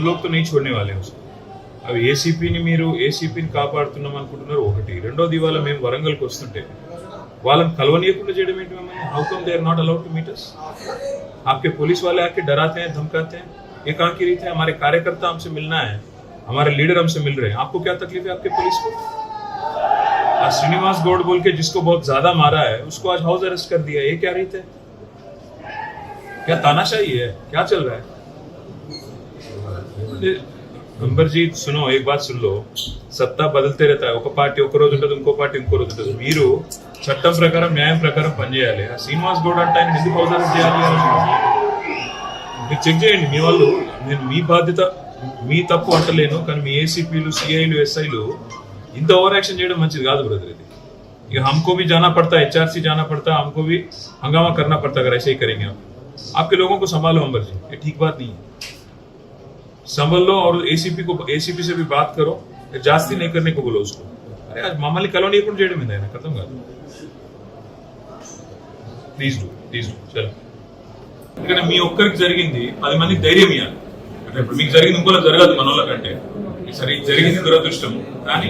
लोग तो नहीं छोड़ने वाले उसको. అవి ఏసీపీని కాపాడుతున్నాం అనుకుంటున్నారు ఒకటి. రెండోది ఇవాళ మేము వరంగల్కి వస్తుంటే వాళ్ళని కలవనీయకుండా చేయడం ఏంటి? How come they are not allowed to meet us? आपके पुलिस वाले आके डराते हैं, धमकाते हैं. ये कहाँ की रीत है? हमारे कार्यकर्ता हमसे मिलना है, हमारे लीडर हमसे मिल रहे हैं. आपको क्या तकलीफ है आपके पुलिस को? आज श्रीनिवास गौड़ बोल के जिसको बहुत ज्यादा मारा है उसको आज हाउस अरेस्ट कर दिया. ये क्या रीत है? क्या तानाशाही है? क्या चल रहा है? अंबर जी सुनो, एक बात सुन लो. सत्ता बदलते रहता है. ఒక పార్టీ ఒక రోజు ఉంటుంది, ఇంకో పార్టీ ఇంకో రోజు ఉంటుంది. మీరు చట్టం ప్రకారం న్యాయం ప్రకారం పనిచేయాలి. శ్రీనివాస్ గౌడ్ అంటే ఆయన ఎందుకు హౌస్ అరెస్ట్ చేయాలి? మీరు చెక్ చేయండి. మీ వాళ్ళు, నేను మీ బాధ్యత, మీ తప్పు అంటలేను, కానీ మీ ఏసీపీలు, సిఐలు, ఎస్ఐలు ఇంత ఓవర్ యాక్షన్ చేయడం మంచిది కాదు బ్రదర్. ఇది ఇక हमको भी जाना पड़ता है, HRC जाना पड़ता है, हमको भी हंगामा करना पड़ता है. अगर ऐसे ही करेंगे आपके लोगों को संभालो अंबर जी, ये ठीक बात नहीं है. संभल लो और एसीपी से भी बात करो. जास्ती नहीं करने को बोलो उसको. अरे आज मम्मल्ని కలవనీయకుండా చేయడం ఏందైనా అర్థం కాదు. ప్లీజ్ డూ చలో. ఎందుకంటే మీ ఒక్కరికి జరిగింది 10 మందికి ధైర్యం ఇవ్వాలి. అంటే ఇప్పుడు మీకు జరిగింది ఇంకోలా జరగదు మన వాళ్ళకంటే. సరే జరిగింది దురదృష్టం, కానీ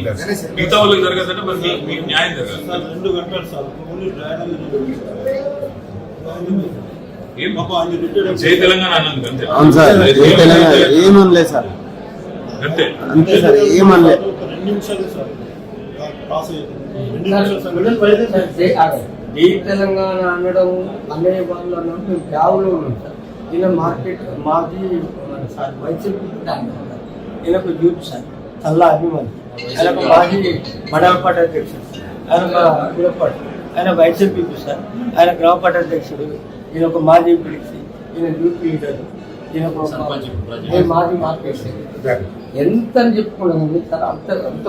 మిగతా వాళ్ళకి జరగదంటే మరి మీకు న్యాయం జరగాలి. 2 గంటలు సార్ జై తెలంగాణ అన్నందుకు అంతే. ఏమనలేదు సార్, అంతే అంతే సార్, ఏమనలేదు. 2 నిమిషాలు సార్ పాస్ జై తెలంగాణ అనడం అనే వాళ్ళు అన్నప్పుడు మేము బ్యాగులో ఉన్నాం సార్. ఈయన మార్కెట్ మాది సార్ వైసీపీ ఈయనకు యూత్ సార్ చల్లా అభిమాని. ఆయన మాజీ మండల పార్టీ అధ్యక్షుడు, ఆయన కులపాటి, ఆయన వైసీపీ సార్, ఆయన గ్రామ పార్టీ అధ్యక్షుడు, ఈయన ఒక మాజీ పిలిచి, ఈయన యూత్ లీడర్, ఈయన మాజీ మార్కెట్. ఎంత అని చెప్పుకున్నాను సార్, అంత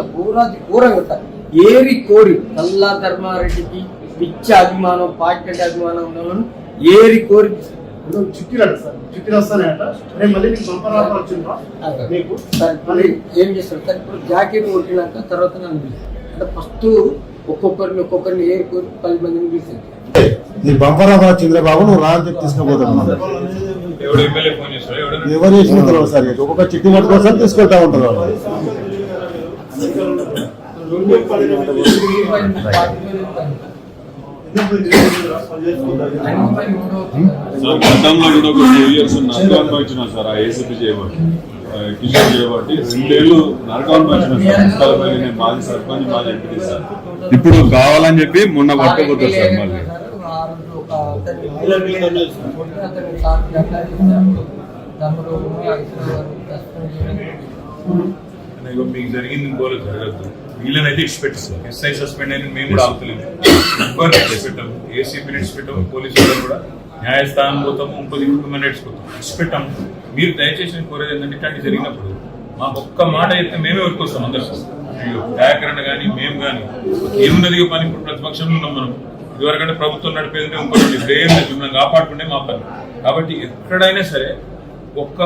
ఘోరంగా సార్. ఏరి కోరి చల్లా ధర్మారెడ్డికి పిచ్చ అభిమానం, పార్టీ అభిమానం ఉన్న ఏరి కోరి చుట్టిరాడు సార్, చుట్టిరు వస్తానంట. నేను మళ్ళీ మీకు పంపరాలు వచ్చిందా మీకు సార్? ఏం చేస్తారు సార్, ఇప్పుడు జాకెట్ కొట్టినాక తర్వాత నన్ను అంటే ఫస్ట్ ఒక్కొక్కరిని ఏరి కోరి 10 మందిని పిలిచింది. నీ బంపరాబా చంద్రబాబు నువ్వు రా అని చెప్పి తీసుకుపోతాను. ఎవరు చేసుకుంటారు సార్? ఒక్కొక్క చిట్టి పట్టుకోసం తీసుకెళ్తా ఉంటారు. గతంలో కూడా ఒక 2 years నరకం అనుభవించిన సార్. ఆ ఏసీపీ చేయబట్టి, కిషోర్ చేయబట్టి 2 ఏళ్ళు నరకం అనుభవించిన సార్. నేను మాజీ సర్పంచ్, మాజీ ఎంపీ సార్. ఇప్పుడు కావాలని చెప్పి మొన్న పట్టుకోపోతారు సార్. మళ్ళీ మీకు జరిగింది ఇంకోలో జరగద్దు. వీళ్ళనైతే ఇచ్చిపెట్టిస్తాం. ఎస్ఐ సస్పెండ్ అయిన మేము కూడా ఆపుతలేము. పెట్టాము, ఏసీపీని ఇచ్చిపెట్టాము, పోలీసు వాళ్ళు కూడా న్యాయస్థానం పోతాము, ఇంకో ఇచ్చిపెట్టాము. మీరు దయచేసి కోరేది ఏంటంటే ఇట్లాంటి జరిగినప్పుడు మాకు ఒక్క మాట చెప్తే మేమే వర్కొస్తాం. అందరికీ దయాకరణ కానీ మేము కానీ ఏమున్నది పని. ఇప్పుడు ప్రతిపక్షంలో ఉన్నాం మనం. ఇదివరకంటే ప్రభుత్వం నడిపేదంటే ఇంకోటి ఏం లేదు, మిమ్మల్ని కాపాడుకుంటే మా పని. కాబట్టి ఎక్కడైనా సరే ఒక్క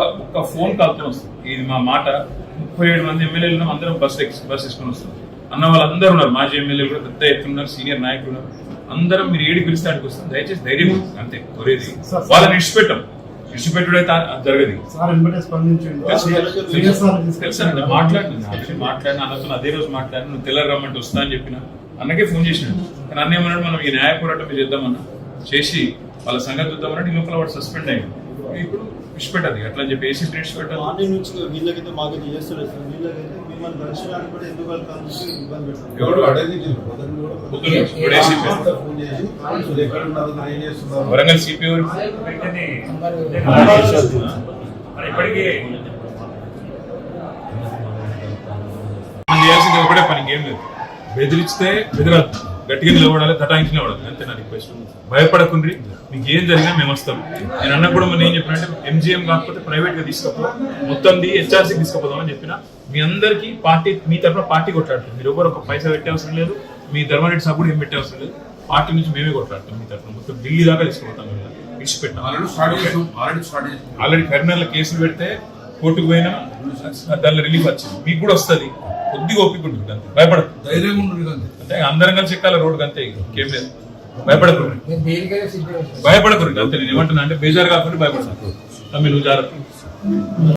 ఫోన్ కాల్తో వస్తుంది. ఇది మా మాట. 37 మంది ఎమ్మెల్యేలు అందరం బస్ వేసుకుని వస్తాం. అన్న వాళ్ళందరూ ఉన్నారు, మాజీ ఎమ్మెల్యేలు కూడా పెద్ద ఎత్తున ఉన్నారు, సీనియర్ నాయకులు ఉన్నారు. అందరం మీరు ఏడికి పిలిస్తే ఆడికి వస్తాం. దయచేసి ధైర్యం అంతే కోరేది. వాళ్ళని ఇచ్చిపెట్టుడైతే జరగదు. తెలుసండి, మాట్లాడిన అన్నతో అదే రోజు మాట్లాడిన, నువ్వు తెల్లారి రమ్మంటే వస్తా అని చెప్పిన అన్నకే ఫోన్ చేసినాడు. కానీ అన్న ఏమన్నాడు, మనం ఈ న్యాయ పోరాటం చేద్దామన్నా చేసి వాళ్ళ సంగతి చూద్దామన్నట్టు ఈ లోపల వాడు సస్పెండ్ అయ్యింది. ఇప్పుడు ఇచ్చిపెట్టదు అట్లా చెప్పి ఏసీ ప్రింట్స్ పెట్టాలి. వీళ్ళకైతే మాకు చేస్తలేదు సార్. వీళ్ళకైతే మిమ్మల్ని దర్శనానికి కూడా ఎందుకు వెళ్తాను ఇబ్బంది పెట్టారు. వరంగల్ సిపి ఇప్పటికీ చేయాల్సింది ఒకటే పని, ఏం లేదు. బెదిరిస్తే బెదిరద్దు, గట్టిగా నిలబడాలి, తటాయించి నిలబడాలి, అంతే నా రిక్వెస్ట్. భయపడకుండ్రి, మీకు ఏం జరిగినా మేము వస్తాం. నేను అన్న కూడా మనం ఏం చెప్పినంటే MGM కాకపోతే ప్రైవేట్ గా తీసుకపో, మొత్తం HRC తీసుకుపోదామని చెప్పిన. మీ అందరికీ పార్టీ, మీ తరఫున పార్టీ కొట్లాడుతుంది. మీరు ఎవరు ఒక పైసా పెట్టే అవసరం లేదు, మీ ధర్మారెడ్డి సభ కూడా ఏం పెట్టే అవసరం లేదు. పార్టీ నుంచి మేమే కొట్లాడుతాం మీ తరఫున. మొత్తం ఢిల్లీ దాకా తీసుకుపోతాం. ఇచ్చిపెట్టాం. ఆల్రెడీ కరీంనగర్లో కేసులు పెడితే కోర్టుకు పోయినా దానిలో రిలీఫ్ వచ్చింది. మీకు కూడా వస్తుంది, కొద్దిగా ఓపిక ఉంటుంది, అంతే. భయపడదు, ధైర్యంగా ఉంటుంది అంతే. అందరం కలిసి ఎక్కాలి రోడ్డుకి, అంతే. ఇంకేం లేదు. భయపడకూడదు అంతే. నేను ఏమంటున్నా అంటే బేజారు కాకుండా భయపడతాను. నువ్వు జాగ్రత్త.